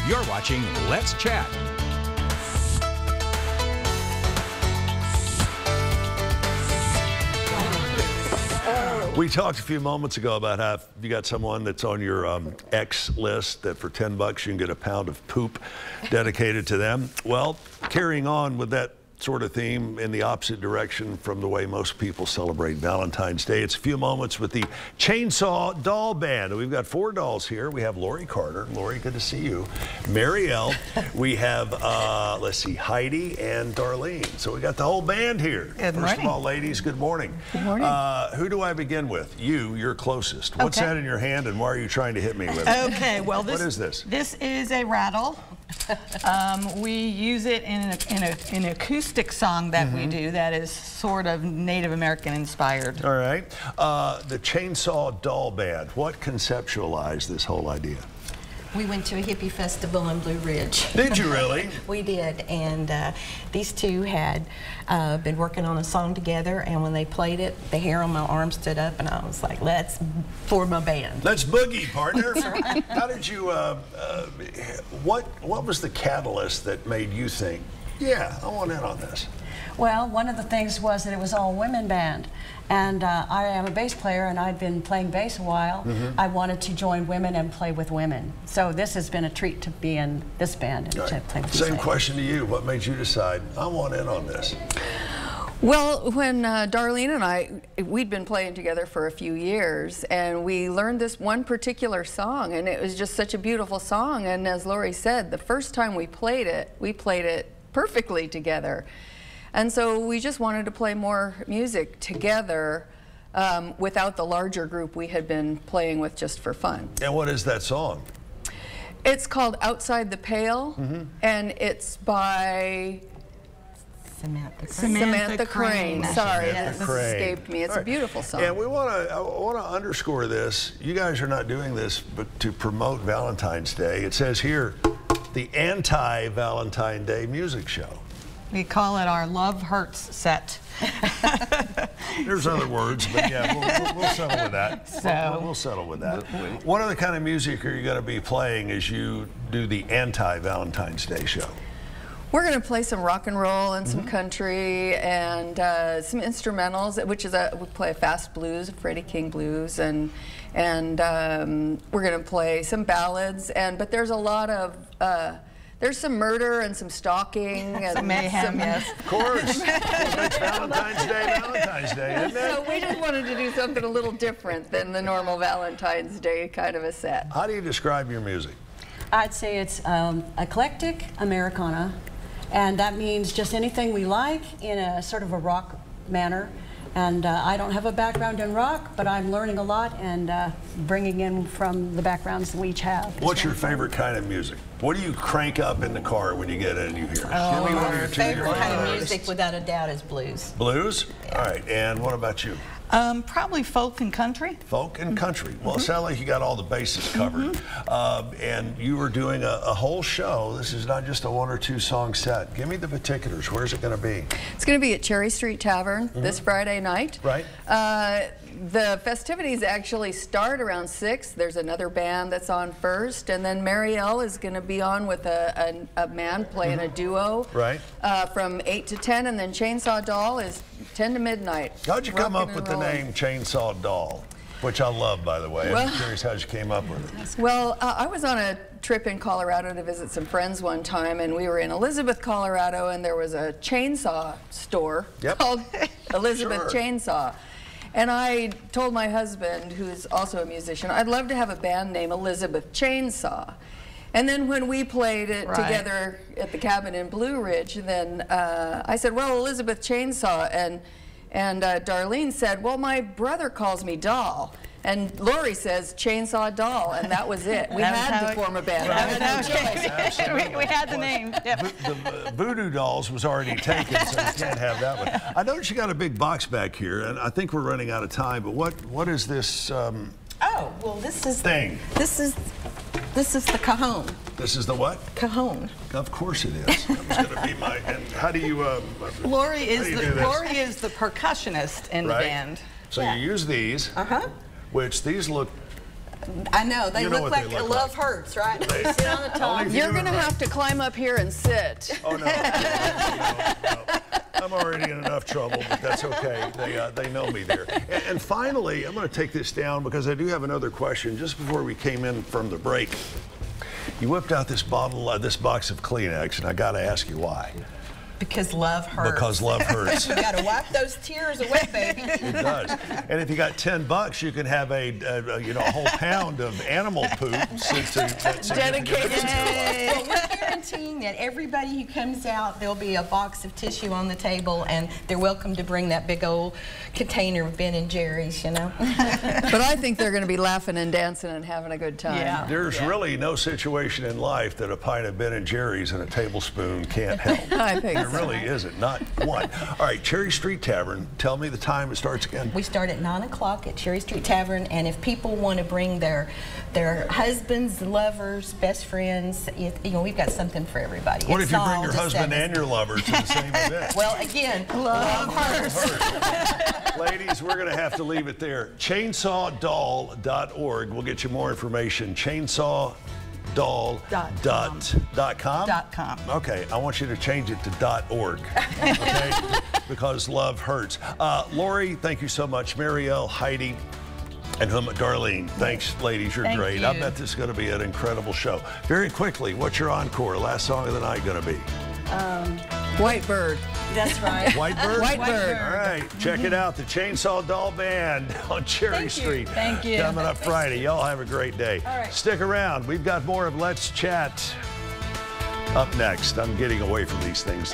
You're watching Let's Chat. We talked a few moments ago about how if you got someone that's on your X list that for $10 you can get a pound of poop dedicated to them. Well, carrying on with that sort of theme in the opposite direction from the way most people celebrate Valentine's Day, it's a few moments with the Chainsaw Doll Band. We've got 4 dolls here. We have Lori Carter. Lori, good to see you. Marielle. We have, let's see, Heidi and Darlene. So we got the whole band here. Good morning. First of all, ladies, good morning. Good morning. Who do I begin with? You're closest. What's that in your hand, and why are you trying to hit me with it? Okay, well, what is this? This is a rattle. We use it in an acoustic song that we do that is sort of Native American inspired. All right. The Chainsaw Doll Band. What conceptualized this whole idea? We went to a hippie festival in Blue Ridge. Did you really? We did, and these two had been working on a song together, and when they played it, the hair on my arm stood up, and I was like, let's form a band. Let's boogie, partner. How did you, what was the catalyst that made you think, yeah, I want in on this? Well, one of the things was that it was all women band, and I am a bass player, and I'd been playing bass a while. I wanted to join women and play with women, so this has been a treat to be in this band and to play with Same question to you. What made you decide I want in on this? Well, when Darlene and I, we'd been playing together for a few years, and we learned this one particular song, and it was just such a beautiful song. And as Lori said, the first time we played it perfectly together. And so we just wanted to play more music together without the larger group we had been playing with just for fun. And what is that song? It's called Outside the Pale, and it's by Samantha Crane. Sorry, this escaped me. It's a beautiful song. And I want to underscore this. You guys are not doing this but to promote Valentine's Day. It says here, the Anti-Valentine Day music show. We call it our Love Hurts set. There's other words, but yeah, we'll settle with that. So, we'll settle with that. What other kind of music are you going to be playing as you do the Anti-Valentine's Day show? We're going to play some rock and roll and some country and some instrumentals, which is we play a fast blues, a Freddie King blues, and we're going to play some ballads. But there's a lot of there's some murder and some stalking and some mayhem. Yes, of course. It makes Valentine's Day, isn't it? So we just wanted to do something a little different than the normal Valentine's Day kind of a set. How do you describe your music? I'd say it's eclectic Americana, and that means just anything we like in a sort of a rock manner. And I don't have a background in rock, but I'm learning a lot and bringing in from the backgrounds that we each have. What's your favorite kind of music? What do you crank up in the car when you get in and you hear? Oh, my favorite kind of music, without a doubt, is blues. Blues? Yeah. All right, and what about you? Probably folk and country. Folk and country. Well, it sounds like you got all the bases covered. And you were doing a whole show. This is not just a 1 or 2 song set. Give me the particulars. Where's it going to be? It's going to be at Cherry Street Tavern this Friday night. Right. The festivities actually start around 6. There's another band that's on first, and then Marielle is going to be on with a man playing a duo. Right. From 8 to 10, and then Chainsaw Doll is 10 to midnight. How'd you come up with the name Chainsaw Doll? Which I love, by the way. I'm curious how you came up with it. Well, I was on a trip in Colorado to visit some friends one time, and we were in Elizabeth, Colorado, and there was a chainsaw store called Elizabeth Chainsaw. And I told my husband, who's also a musician, I'd love to have a band named Elizabeth Chainsaw. And then when we played it together at the cabin in Blue Ridge, then I said, well, Elizabeth Chainsaw, and Darlene said, well, my brother calls me Doll. And Lori says Chainsaw Doll, and that was it. We had to form a band. We had the name. Yep. The Voodoo Dolls was already taken, so you can't have that one. I noticed you got a big box back here, and I think we're running out of time, but what is this Oh, well, this is thing? This is the cajon. This is the what? Cajon. Of course it is. That was going to be my. And how do you? Lori is the percussionist in the band. So you use these, which these look I know. They You know look what they like look Love like. Hurts, right? They- Sit on the top. Only if you You're do it going to right. have to climb up here and sit. Oh, no. I'm already in enough trouble, but that's okay. They know me there. And finally, I'm going to take this down because I do have another question. Just before we came in from the break, you whipped out this this box of Kleenex, and I got to ask you why. Because love hurts. Because love hurts. You got to wipe those tears away, baby. It does. And if you got $10, you can have a whole pound of animal poop. Dedicated. Well, we're guaranteeing that everybody who comes out, there'll be a box of tissue on the table, and they're welcome to bring that big old container of Ben and Jerry's, you know. But I think they're going to be laughing and dancing and having a good time. Yeah. There's really no situation in life that a pint of Ben and Jerry's and a tablespoon can't help. I think There really isn't, not one. All right, Cherry Street Tavern, tell me the time it starts again. We start at 9 o'clock at Cherry Street Tavern, and if people want to bring their husbands, lovers, best friends, we've got something for everybody. What It's if you bring all your just husband that. and your lover to the same event? Well, again, love hurts. Ladies, we're going to have to leave it there. ChainsawDoll.org. We'll get you more information. ChainsawDoll.com. .com. Okay, I want you to change it to .org, okay? Because love hurts. Lori, thank you so much. Marielle, Heidi, and Darlene. Thanks, ladies. You're Thank great. you. I bet this is going to be an incredible show. Very quickly, what's your encore? Last song of the night going to be? White Bird. That's right. White Bird? White Bird. All right, check it out. The Chainsaw Doll Band on Cherry Thank you. Street. Thank you. Coming up Friday. Y'all have a great day. All right. Stick around. We've got more of Let's Chat up next. I'm getting away from these things.